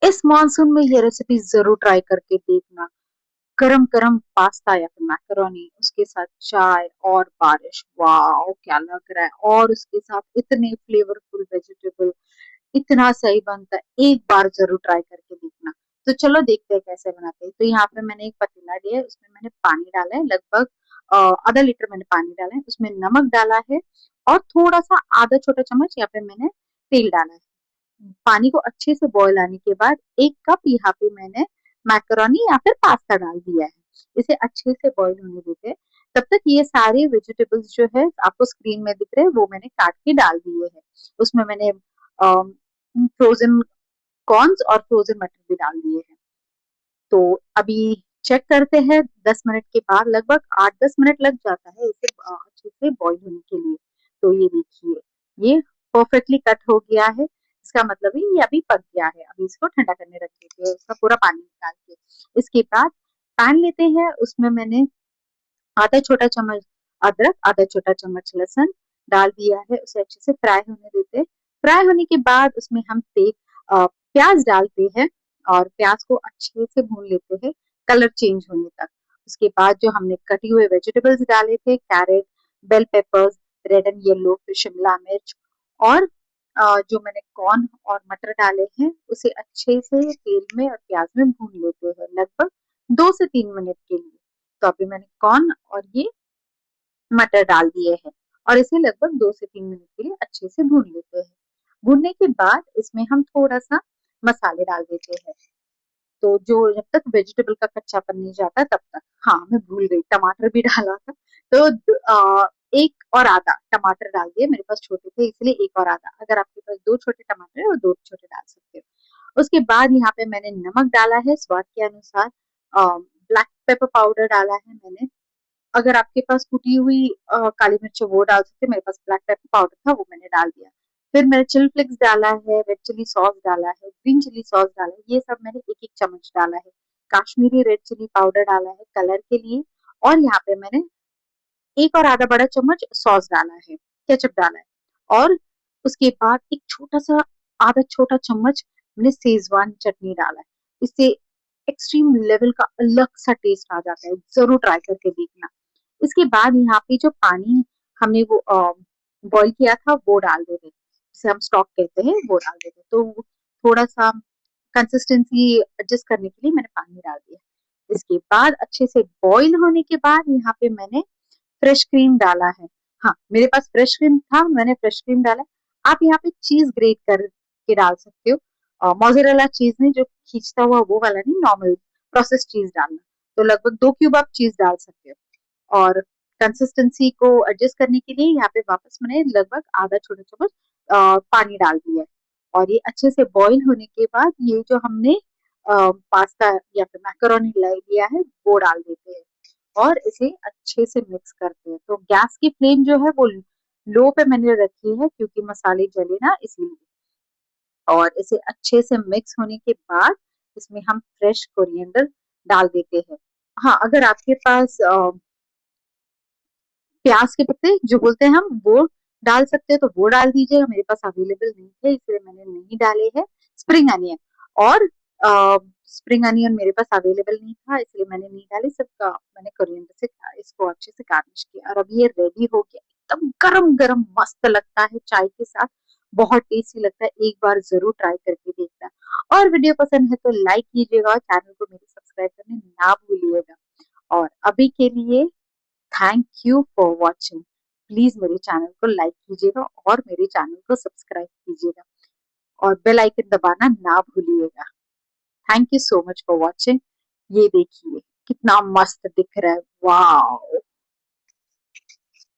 इस मानसून में ये रेसिपी जरूर ट्राई करके देखना। गरम गरम पास्ता या फिर मैकरोनी, उसके साथ चाय और बारिश, वाह क्या लग रहा है। और उसके साथ इतने फ्लेवरफुल वेजिटेबल, इतना सही बनता है। एक बार जरूर ट्राई करके देखना। तो चलो देखते हैं कैसे बनाते हैं। तो यहाँ पे मैंने एक पतीला लिया है, उसमें मैंने पानी डाला है, लगभग आधा लीटर मैंने पानी डाला है। उसमें नमक डाला है और थोड़ा सा आधा छोटा चम्मच यहाँ पे मैंने तेल डाला है। पानी को अच्छे से बॉईल आने के बाद 1 कप यहाँ पे मैंने मैकरोनी या फिर पास्ता डाल दिया है। इसे अच्छे से बॉईल होने देते हैं। तब तक ये सारे वेजिटेबल्स जो है आपको स्क्रीन में दिख रहे हैं वो मैंने काट के डाल दिए हैं। उसमें मैंने फ्रोजन कॉर्न्स और फ्रोजन मटर भी डाल दिए हैं। तो अभी चेक करते हैं 10 मिनट के बाद। लगभग 8-10 मिनट लग जाता है इसे अच्छे से बॉईल होने के लिए। तो ये देखिए, ये परफेक्टली कट हो गया है। इसका मतलब है ये अभी पक गया है। अभी इसको ठंडा करने रख देते हैं, इसका पूरा पानी निकाल के। इसके बाद पैन लेते हैं, उसमें मैंने आधा छोटा चम्मच अदरक, आधा छोटा चम्मच लहसुन डाल दिया है। उसे अच्छे से फ्राई होने देते हैं। फ्राई होने के बाद उसमें हम प्याज डालते हैं और प्याज को अच्छे से भून लेते हैं कलर चेंज होने तक। उसके बाद जो हमने कटी हुए वेजिटेबल्स डाले थे, carrot, bell peppers, red and yellow, फिर शिमला मिर्च और जो मैंने कॉर्न और मटर डाले हैं, उसे अच्छे से तेल में और प्याज में भून लेते हैं लगभग 2 से 3 मिनट के लिए। तो अभी मैंने कॉर्न और ये मटर डाल दिए हैं और इसे लगभग 2 से 3 मिनट के लिए अच्छे से भून लेते हैं। भूनने के बाद इसमें हम थोड़ा सा मसाले डाल देते हैं। तो जो जब तक वेजिटेबल का कच्चापन नहीं जाता तब तक। हाँ, मैं भूल गई, टमाटर भी डाला था। तो एक और आधा टमाटर डाल दिए, मेरे पास छोटे थे इसलिए एक और आधा। अगर आपके पास 2 छोटे टमाटर है और 2 छोटे डाल सकते हो। उसके बाद यहाँ पे मैंने नमक डाला है स्वाद के अनुसार। ब्लैक पेपर पाउडर डाला है मैंने। अगर आपके पास कुटी हुई काली मिर्च वो डाल सकते हैं, मेरे पास ब्लैक पेपर पाउडर था वो मैंने डाल दिया। फिर मैंने चिली फ्लेक्स डाला है, रेड चिली सॉस डाला है, ग्रीन चिली सॉस डाला है, ये सब मैंने एक एक चम्मच डाला है। काश्मीरी रेड चिली पाउडर डाला है कलर के लिए। और यहाँ पे मैंने एक और आधा बड़ा चम्मच सॉस डाला है, केचप डाला है। और उसके बाद एक छोटा सा आधा छोटा चम्मच मैंने सेजवान चटनी डाला है। इससे एक्सट्रीम लेवल का अलग सा टेस्ट आ जाता है, जरूर ट्राई करके देखना। इसके बाद यहाँ पे जो पानी हमने वो बॉईल किया था वो डाल देते, जिसे हम स्टॉक कहते हैं, वो डाल देते। तो थोड़ा सा कंसिस्टेंसी एडजस्ट करने के लिए मैंने पानी डाल दिया। इसके बाद अच्छे से बॉईल होने के बाद यहाँ पे मैंने फ्रेश क्रीम डाला है। हाँ, मेरे पास फ्रेश क्रीम था, मैंने फ्रेश क्रीम डाला। आप यहाँ पे चीज ग्रेट करके डाल सकते हो। मोज़रेला चीज नहीं, जो खींचता हुआ वो वाला नहीं, नॉर्मल प्रोसेस चीज डालना। तो लगभग 2 क्यूब आप चीज डाल सकते हो। और कंसिस्टेंसी को एडजस्ट करने के लिए यहाँ पे वापस मैंने लगभग आधा छोटा चम्मच पानी डाल दिया है। और ये अच्छे से बॉईल होने के बाद ये जो हमने पास्ता या फिर मैकरोनी लिया है वो डाल देते हैं और इसे अच्छे से मिक्स करते हैं। तो गैस की फ्लेम जो है वो लो पे मैंने रखी है क्योंकि मसाले जले ना इसीलिए। और इसे अच्छे से मिक्स होने के बाद इसमें हम फ्रेश कोरिएंडर डाल देते हैं। हाँ, अगर आपके पास प्याज के पत्ते जो बोलते हैं हम, वो डाल सकते हैं तो वो डाल दीजिएगा। मेरे पास अवेलेबल नहीं थे इसलिए मैंने नहीं डाले हैं। स्प्रिंग अनियन और स्प्रिंग अनियन मेरे पास अवेलेबल नहीं था इसलिए मैंने नहीं डाले। सिर्फ मैंने कोरिएंडर से इसको अच्छे से गार्निश किया और अभी ये रेडी हो गया। एकदम गरम गरम मस्त लगता है चाय के साथ, बहुत टेस्टी लगता है। एक बार जरूर ट्राई करके देखना। और वीडियो पसंद है तो लाइक कीजिएगा, चैनल को मेरे सब्सक्राइब करने ना भूलिएगा। और अभी के लिए thank you for watching. Please मेरे चैनल को लाइक कीजिएगा और मेरे चैनल को सब्सक्राइब कीजिएगा और बेल आइकन दबाना ना भूलिएगा। Thank you so much for watching. ये देखिए कितना मस्त दिख रहा है, वाह।